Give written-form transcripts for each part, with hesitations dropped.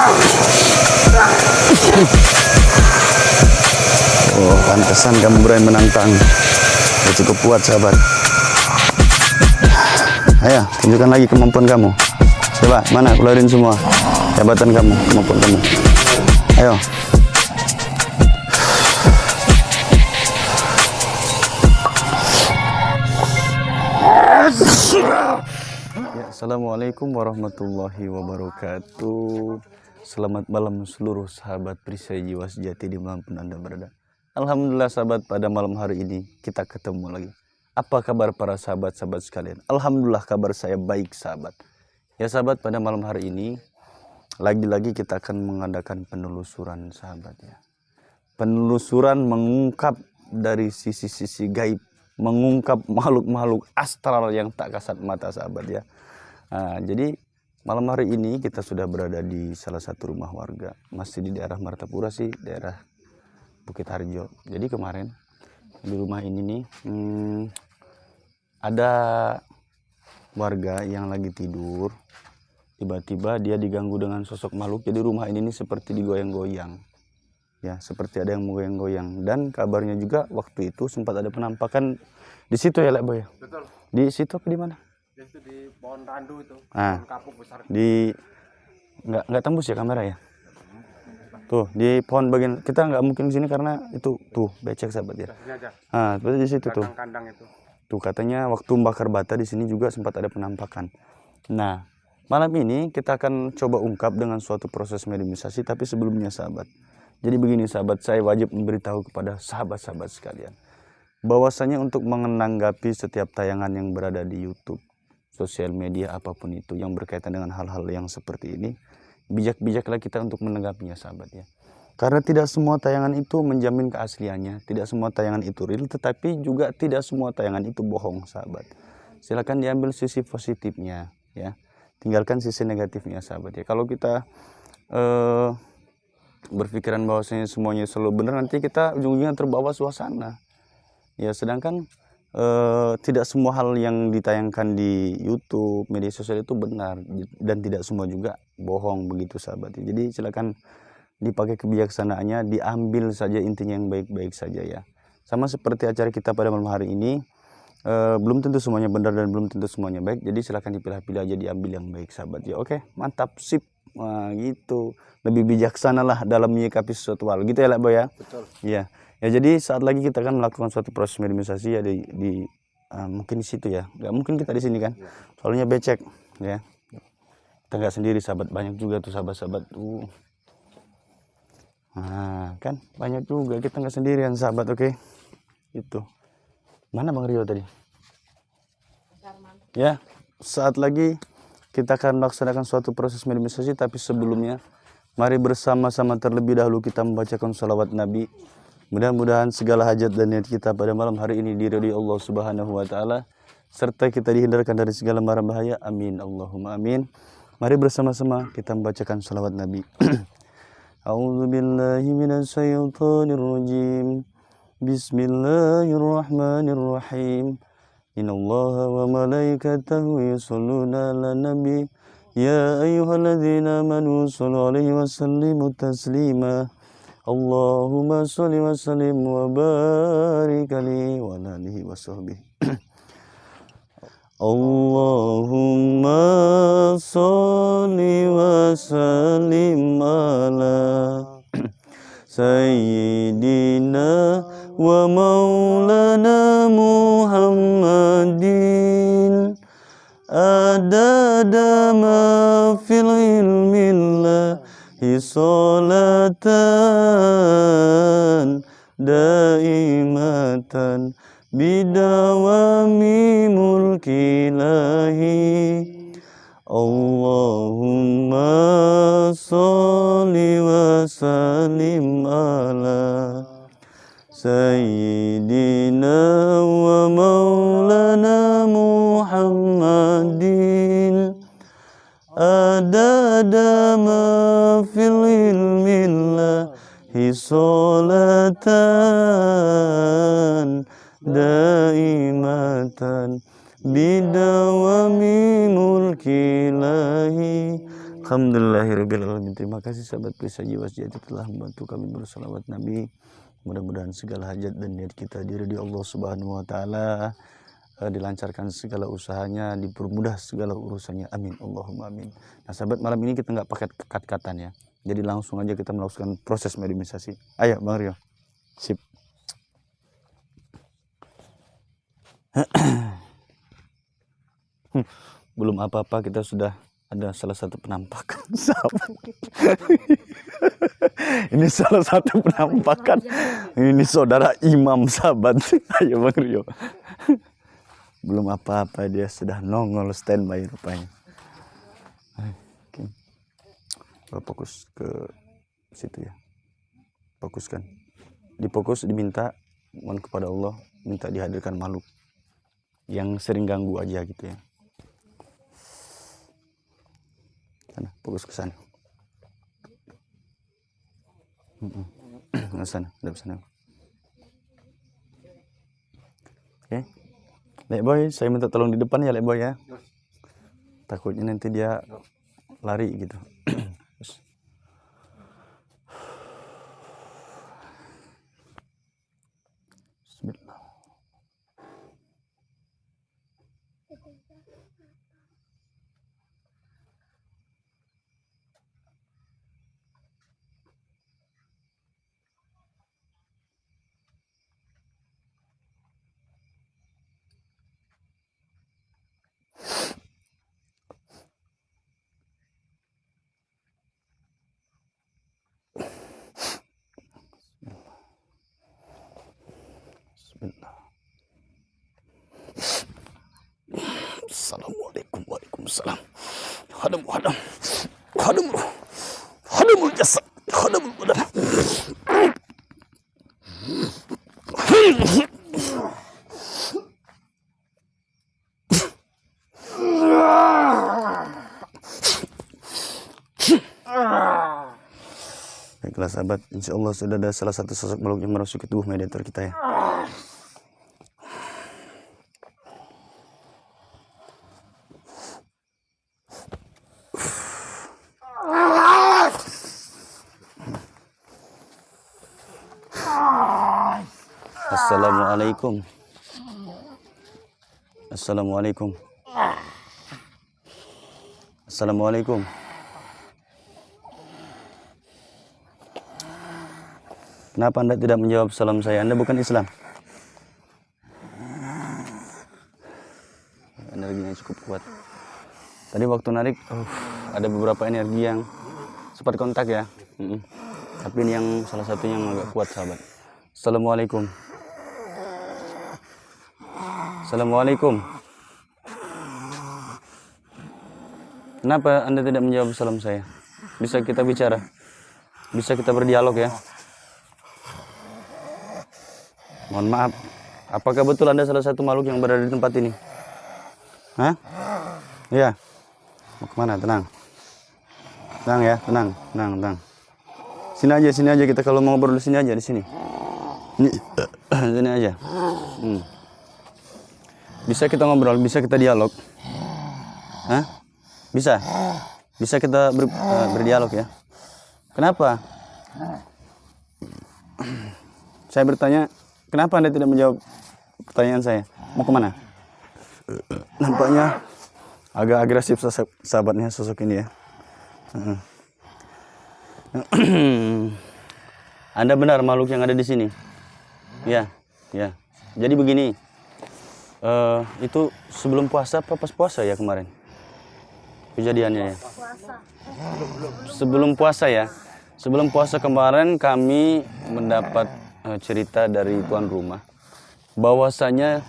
Oh, pantesan kamu berani menantang. Ya, cukup kuat sahabat. Ayo, tunjukkan lagi kemampuan kamu. Coba, mana keluarin semua jabatan kamu, kemampuan kamu. Ayo. Ya, assalamualaikum warahmatullahi wabarakatuh. Selamat malam seluruh sahabat perisai jiwa sejati dimanapun Anda berada. Alhamdulillah sahabat, pada malam hari ini kita ketemu lagi. Apa kabar para sahabat-sahabat sekalian? Alhamdulillah kabar saya baik sahabat. Ya sahabat, pada malam hari ini lagi-lagi kita akan mengadakan penelusuran sahabat ya. Penelusuran mengungkap dari sisi-sisi gaib, mengungkap makhluk-makhluk astral yang tak kasat mata sahabat ya. Nah, jadi malam hari ini kita sudah berada di salah satu rumah warga, masih di daerah Martapura sih, daerah Bukit Harjo. Jadi kemarin di rumah ini nih ada warga yang lagi tidur, tiba-tiba dia diganggu dengan sosok makhluk. Jadi rumah ini nih seperti digoyang-goyang ya, seperti ada yang menggoyang-goyang. Dan kabarnya juga waktu itu sempat ada penampakan di situ ya Lek Boy. Betul. Di situ apa di mana? Itu di pohon randu itu, Nah, pohon kapuk besar. di nggak tembus ya kamera ya. Tuh di pohon bagian kita nggak mungkin di sini karena itu tuh becek sahabat ya. Sini aja. Ah, seperti di situ tuh. Kandang itu. Tuh katanya waktu membakar bata di sini juga sempat ada penampakan. Nah, malam ini kita akan coba ungkap dengan suatu proses mediumisasi, tapi sebelumnya sahabat. Jadi begini sahabat, saya wajib memberitahu kepada sahabat-sahabat sekalian bahwasanya untuk menanggapi setiap tayangan yang berada di YouTube, sosial media apapun itu yang berkaitan dengan hal-hal yang seperti ini, bijak-bijaklah kita untuk menanggapinya sahabat ya. Karena tidak semua tayangan itu menjamin keasliannya, tidak semua tayangan itu real, tetapi juga tidak semua tayangan itu bohong sahabat. Silakan diambil sisi positifnya ya, tinggalkan sisi negatifnya sahabat ya. Kalau kita berpikiran bahwasanya semuanya selalu benar, nanti kita ujung-ujungnya terbawa suasana ya. Sedangkan tidak semua hal yang ditayangkan di YouTube, media sosial itu benar, dan tidak semua juga bohong begitu sahabat. Jadi silakan dipakai kebijaksanaannya, diambil saja intinya yang baik-baik saja ya. Sama seperti acara kita pada malam hari ini, belum tentu semuanya benar dan belum tentu semuanya baik. Jadi silakan dipilah-pilih aja, diambil yang baik sahabat ya. Oke, mantap, sip. Wah, gitu. Lebih bijaksana lah dalam menyikapi sesuatu hal. Gitu ya Lek Boy ya. Betul. Iya. Ya, jadi saat lagi kita akan melakukan suatu proses mediumisasi ya di mungkin di situ ya. Nggak mungkin kita di sini kan. Soalnya becek ya. Kita nggak sendiri sahabat, banyak juga tuh sahabat-sahabat. Nah, kan banyak juga, kita nggak sendirian sahabat. Oke. Itu. Mana Bang Rio tadi? Ya, saat lagi kita akan melaksanakan suatu proses mediumisasi, tapi sebelumnya mari bersama-sama terlebih dahulu kita membacakan salawat Nabi. Mudah-mudahan segala hajat dan niat kita pada malam hari ini diridhoi Allah Subhanahu wa taala, serta kita dihindarkan dari segala mara bahaya. Amin Allahumma amin. Mari bersama-sama kita membacakan salawat Nabi. A'udzu billahi minasy syaithanir rajim. Bismillahirrahmanirrahim. Innallaha wa malaikatahu yusholluna 'alan nabi. Ya ayyuhalladzina amanu shallu 'alaihi wa sallimu taslima. Allahumma sholli wa sallim wa barik alaihi wa alihi wa sahbihi. Allahumma sholli wa sallim ala sayyidina wa maulana Muhammadin adada ma fil ilmillah salatan daimatan bidawami mulkilahi. Allahumma sholli wa sallim ala sayyidina wa maulana Muhammadin adada ma fil ilmillah salatan daimatan bidawami mulkilahi Alhamdulillahirabbil alamin. Terima kasih sahabat Perisai Jiwa Sejati telah membantu kami berselawat Nabi. Mudah-mudahan segala hajat dan niat kita diridhoi Allah Subhanahu wa taala, dilancarkan segala usahanya, dipermudah segala urusannya. Amin Allahumma amin. Nah, sahabat, malam ini kita nggak pakai kat-katan ya. Jadi langsung aja kita melakukan proses mediumisasi. Ayo Bang Rio. Sip. Belum apa-apa kita sudah ada salah satu penampakan, sahabat. Ini salah satu penampakan. Ini saudara imam, sahabat. Ayo Bang Rio. Belum apa-apa dia sudah nongol standby rupanya. Oke. Fokus ke situ ya. Fokuskan. Difokus, diminta, mohon kepada Allah, minta dihadirkan makhluk yang sering ganggu aja gitu ya. Sana, fokus ke sana. Ke sana, udah sana. Oke. Lek Boy, saya minta tolong di depan ya Lek Boy ya. Takutnya nanti dia lari gitu. Bismillah. Bismillah. Assalamualaikum, waalaikumsalam. Hadam, hadam, hadam, hadamul jasad, hadamul badan. Baiklah sahabat, insya Allah sudah ada salah satu sosok makhluk yang merasuki tubuh mediator kita ya. Assalamualaikum. Assalamualaikum. Assalamualaikum. Kenapa Anda tidak menjawab salam saya? Anda bukan Islam. Energinya cukup kuat. Tadi waktu narik, ada beberapa energi yang sempat kontak ya. Tapi ini yang salah satunya yang agak kuat, sahabat. Assalamualaikum. Assalamualaikum. Kenapa Anda tidak menjawab salam saya? Bisa kita bicara? Bisa kita berdialog ya? Mohon maaf. Apakah betul Anda salah satu makhluk yang berada di tempat ini? Hah? Iya. Mau kemana? Tenang. Tenang ya, tenang, tenang, tenang. Sini aja kita kalau mau ngobrol di sini aja, di sini. Ini, sini aja. Bisa kita ngobrol, bisa kita dialog. Hah? Bisa? Bisa kita berdialog ya? Kenapa? Saya bertanya, kenapa Anda tidak menjawab pertanyaan saya? Mau kemana? Nampaknya agak agresif sahabatnya sosok ini ya. Anda benar makhluk yang ada di sini. Ya, ya. Jadi begini, itu sebelum puasa apa pas puasa ya kemarin? Kejadiannya ya. Sebelum puasa ya. Sebelum puasa kemarin kami mendapat cerita dari tuan rumah bahwasanya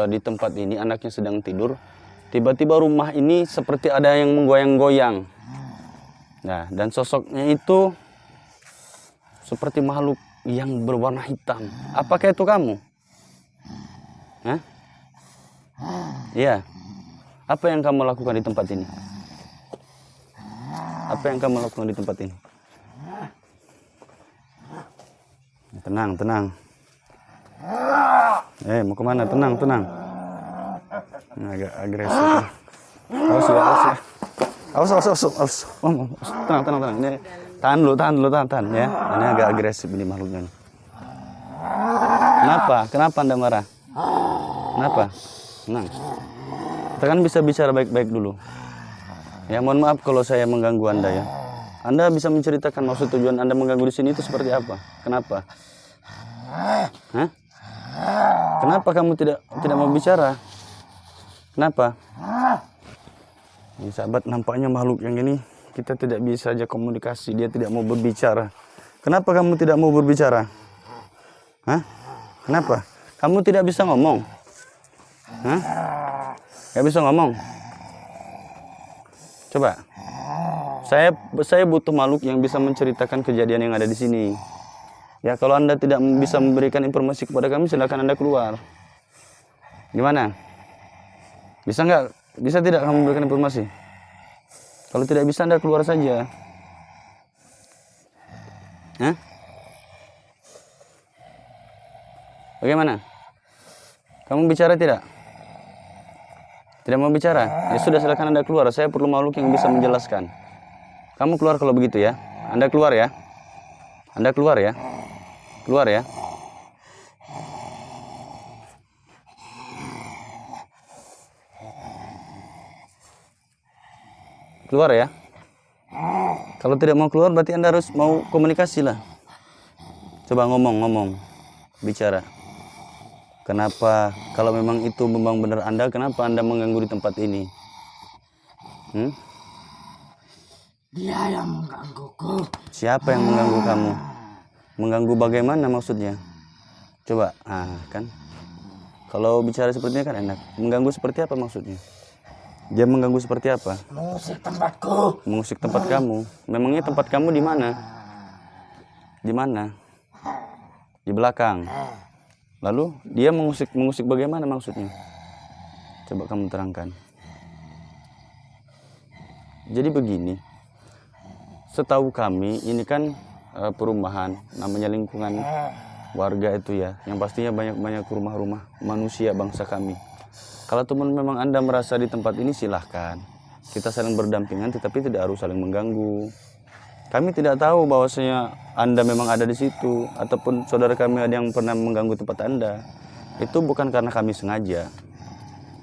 di tempat ini anaknya sedang tidur. Tiba-tiba rumah ini seperti ada yang menggoyang-goyang. Nah, dan sosoknya itu seperti makhluk yang berwarna hitam. Apakah itu kamu? Hah? Iya. Apa yang kamu lakukan di tempat ini? Apa yang kamu lakukan di tempat ini? Tenang, tenang. Mau kemana? Tenang, tenang. Agak agresif. Awas ya, awas ya. Awas, awas, awas, awas. Tenang, tenang, tenang. Ini tahan dulu, tahan ya. Ini agak agresif ini makhluknya. Kenapa Anda marah? Kenapa? Tenang. Kita kan bisa bicara baik-baik dulu. Ya, mohon maaf kalau saya mengganggu Anda ya. Anda bisa menceritakan maksud tujuan Anda mengganggu di sini itu seperti apa? Kenapa? Hah? Kenapa kamu tidak mau bicara? Kenapa? Ini sahabat, nampaknya makhluk yang ini kita tidak bisa aja komunikasi, dia tidak mau berbicara. Kenapa kamu tidak mau berbicara? Hah? Kenapa? Kamu tidak bisa ngomong? Hah? Gak bisa ngomong? Coba. Saya butuh makhluk yang bisa menceritakan kejadian yang ada di sini. Ya, kalau Anda tidak bisa memberikan informasi kepada kami, silakan Anda keluar. Gimana? Bisa nggak? Bisa tidak kamu memberikan informasi? Kalau tidak bisa, Anda keluar saja. Hah? Bagaimana? Kamu bicara tidak? Tidak mau bicara? Ya sudah, silakan Anda keluar. Saya perlu makhluk yang bisa menjelaskan. Kamu keluar kalau begitu ya. Anda keluar ya. Anda keluar ya. Keluar ya. Keluar ya. Kalau tidak mau keluar berarti Anda harus mau komunikasi lah. Coba ngomong. Bicara. Kenapa? Kalau memang itu memang benar Anda, kenapa Anda mengganggu di tempat ini? Dia yang menggangguku. Siapa yang mengganggu kamu? Mengganggu bagaimana maksudnya? Coba, kan? Kalau bicara seperti ini kan enak. Mengganggu seperti apa maksudnya? Dia mengganggu seperti apa? Mengusik tempatku. Mengusik tempat kamu. Memangnya tempat kamu di mana? Di mana? Di belakang. Lalu dia mengusik bagaimana maksudnya? Coba kamu terangkan. Jadi begini. Setahu kami ini kan perumahan, namanya lingkungan warga itu ya, yang pastinya banyak rumah-rumah manusia bangsa kami. Kalau teman memang Anda merasa di tempat ini, silahkan kita saling berdampingan, tetapi tidak harus saling mengganggu. Kami tidak tahu bahwasanya Anda memang ada di situ, ataupun saudara kami ada yang pernah mengganggu tempat Anda. Itu bukan karena kami sengaja,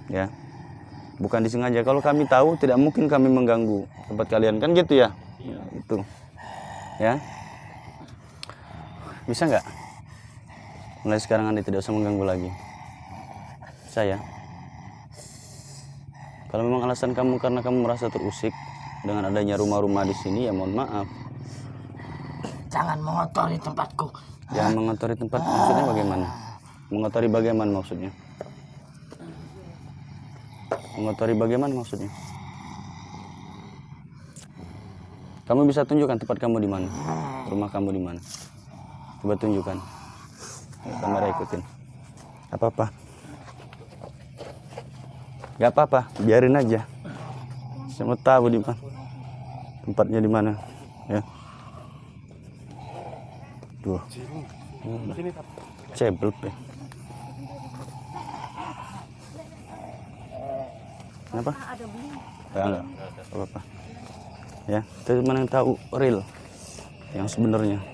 ya, bukan disengaja. Kalau kami tahu, tidak mungkin kami mengganggu tempat kalian, kan gitu ya, itu, ya. Bisa nggak? Mulai sekarang Anda tidak usah mengganggu lagi saya. Kalau memang alasan kamu karena kamu merasa terusik dengan adanya rumah-rumah di sini, ya mohon maaf. Jangan mengotori tempatku. Jangan mengotori tempat, maksudnya bagaimana? Mengotori bagaimana maksudnya? Mengotori bagaimana maksudnya? Kamu bisa tunjukkan tempat kamu di mana? Rumah kamu di mana? Coba tunjukkan. Kamera ikutin. Apa-apa? Gak apa-apa, biarin aja. Saya mau tahu di mana tempatnya, di mana, ya. Tuh, ceblok ya. Kenapa? Enggak apa-apa. Ya, kita cuma yang tahu real, yang sebenarnya,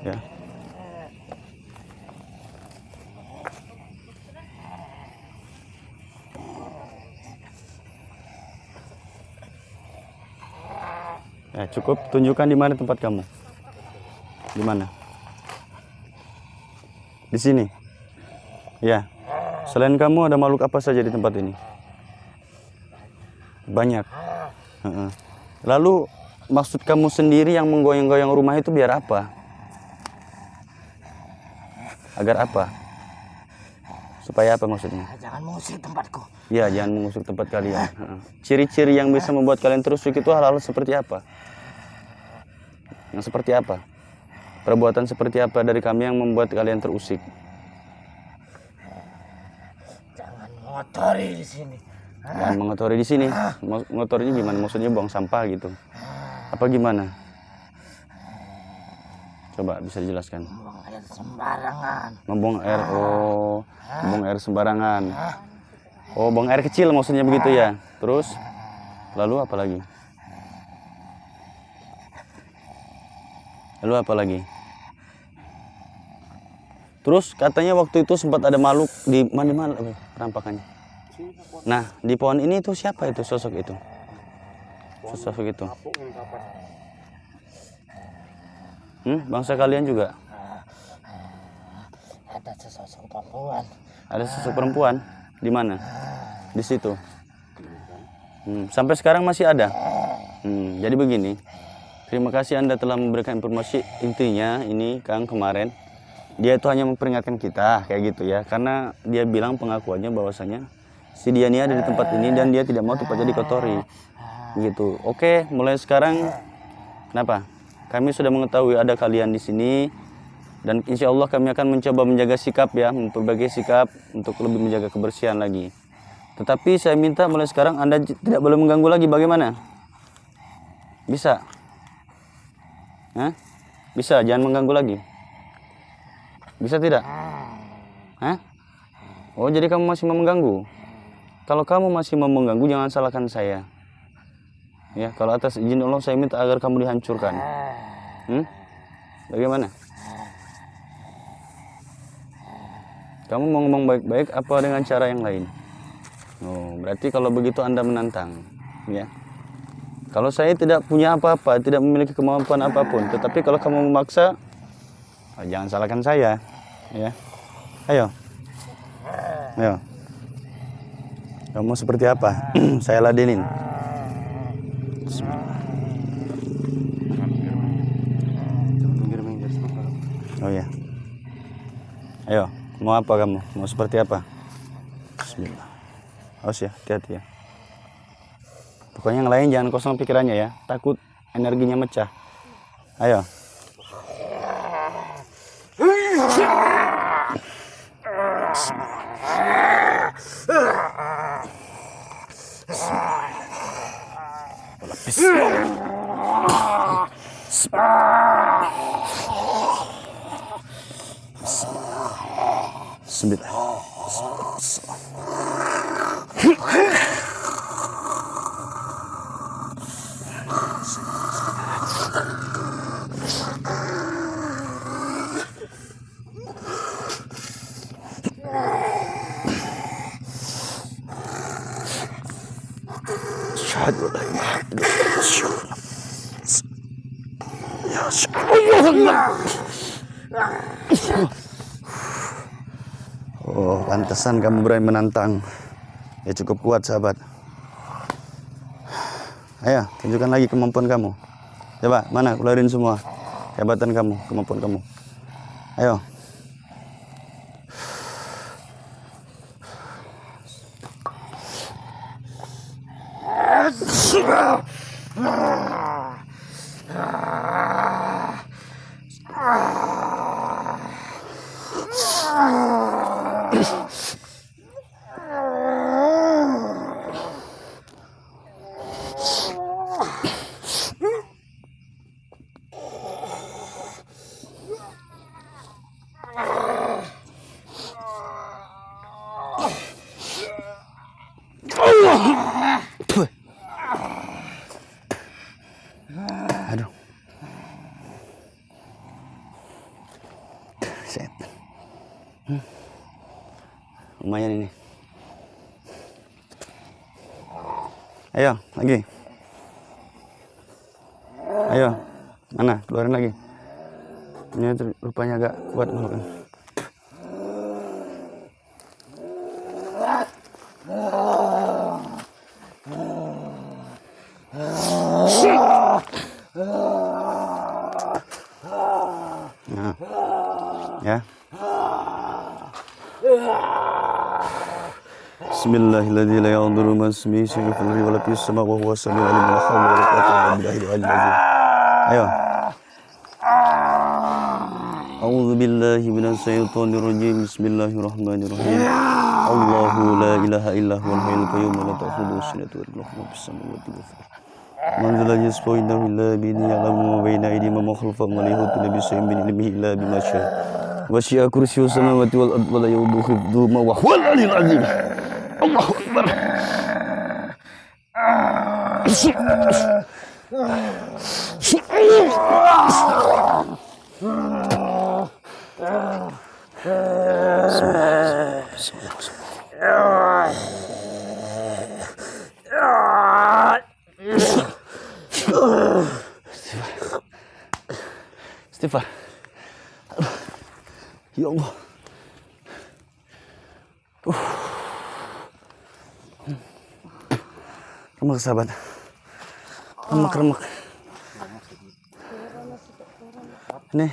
ya. Ya, cukup tunjukkan di mana tempat kamu. Di mana? Di sini. Ya. Selain kamu ada makhluk apa saja di tempat ini? Banyak. Lalu maksud kamu sendiri yang menggoyang-goyang rumah itu biar apa? Agar apa? Supaya apa maksudnya? Jangan mengusik tempatku. Ya, jangan mengusik tempat kalian. Ciri-ciri yang bisa membuat kalian terusik itu hal-hal seperti apa? Yang seperti apa? Perbuatan seperti apa dari kami yang membuat kalian terusik? Jangan mengotori di sini. Jangan mengotori di sini. Mengotorinya gimana? Maksudnya buang sampah gitu? Apa gimana? Coba bisa dijelaskan. Membuang air sembarangan. Membuang air, membuang air sembarangan. Oh, buang air kecil maksudnya begitu ya. Terus Lalu apa lagi? Lalu apa lagi? Terus katanya waktu itu sempat ada makhluk di mana penampakannya. Nah, di pohon ini itu siapa itu sosok itu? Sosok itu. Bangsa kalian juga? Ada sesosok perempuan. Ada sosok perempuan? Di mana? Di situ. Sampai sekarang masih ada. Jadi begini. Terima kasih Anda telah memberikan informasi. Intinya ini Kang kemarin dia itu hanya memperingatkan kita kayak gitu ya, karena dia bilang pengakuannya bahwasanya si Diania ada di tempat ini dan dia tidak mau tempatnya dikotori gitu. Oke, mulai sekarang kenapa? Kami sudah mengetahui ada kalian di sini dan insya Allah kami akan mencoba menjaga sikap ya, memperbaiki sikap untuk lebih menjaga kebersihan lagi. Tetapi saya minta mulai sekarang Anda tidak boleh mengganggu lagi. Bagaimana? Bisa? Hah? Bisa, jangan mengganggu lagi. Bisa tidak? Hah? Oh, jadi kamu masih mau mengganggu? Kalau kamu masih mau mengganggu, jangan salahkan saya. Ya, kalau atas izin Allah saya minta agar kamu dihancurkan. Bagaimana? Kamu mau ngomong baik-baik apa dengan cara yang lain? Oh, berarti kalau begitu Anda menantang, ya. Kalau saya tidak punya apa-apa, tidak memiliki kemampuan apapun, tetapi kalau kamu memaksa, jangan salahkan saya, ya. Ayo, kamu seperti apa? Saya ladenin. Oh ya, ayo, mau apa kamu? Mau seperti apa? Bismillah. Awas ya, hati-hati ya. Pokoknya yang lain jangan kosong pikirannya ya, takut energinya mecah. Ayo. Oh, pantesan kamu berani menantang. Ya cukup kuat, sahabat. Ayo, tunjukkan lagi kemampuan kamu. Coba, mana? Keluarin semua kehebatan kamu, kemampuan kamu. Ayo. Aduh. Setan. Lumayan ini. Ayo, lagi. Ayo. Mana? Keluarin lagi. Ini rupanya agak kuat kan. Nah, ya. Bismillahirrahmanirrahim. La yadurru ma ismihi syai'un fil ardi wa la fis samaa'i wa huwa as-sami'ul 'alim. La hawla wa la quwwata illa billahil 'aliyyil 'azim. Ayo. A'udzu billahi minasy syaithanir rajim. Bismillahirrahmanirrahim. Allahu la ilaha illa huwal hayyul qayyum la ta'khudhuhu sinatun wa la nawm fis samawati wal ardi. Man dhal ladzi yashfa'u indahu illa bi'idhnihi ya'lamu ma bayna aydihim wa ma khalfahum wa la yuhituna bi shay'in min 'ilmihi illa bima syaa'. Wasi'a kursiyyuhu samawati wal ardi wa la ya'uduhu hifdhuhuma wa huwal 'aliyyul 'azim. Allahu akbar. Istighfar. Ya Allah. Remak sahabat. Remak. Ini.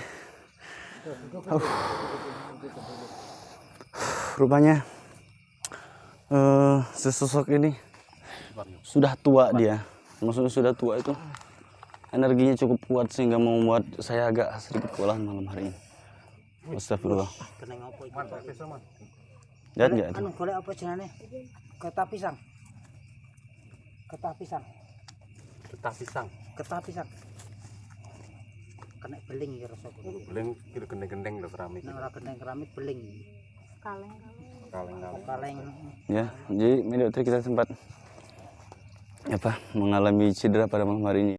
Rupanya sesosok ini sudah tua dia. Maksudnya sudah tua itu energinya cukup kuat sehingga membuat saya agak sedikit kewalahan malam hari ini. Astagfirullah. Kena ngopo iki? Lihat nggak itu? Anu golek apa jenenge? Getah pisang. Getah pisang. Getah pisang. Getah pisang. Kena beling ya rasa kuwi. Beling kira gendeng-gendeng lho keramik. Nek ora gendeng keramik beling. Kaleng-kaleng. Kaleng. Ya, jadi Medok Tri kita sempat mengalami cedera pada malam hari ini.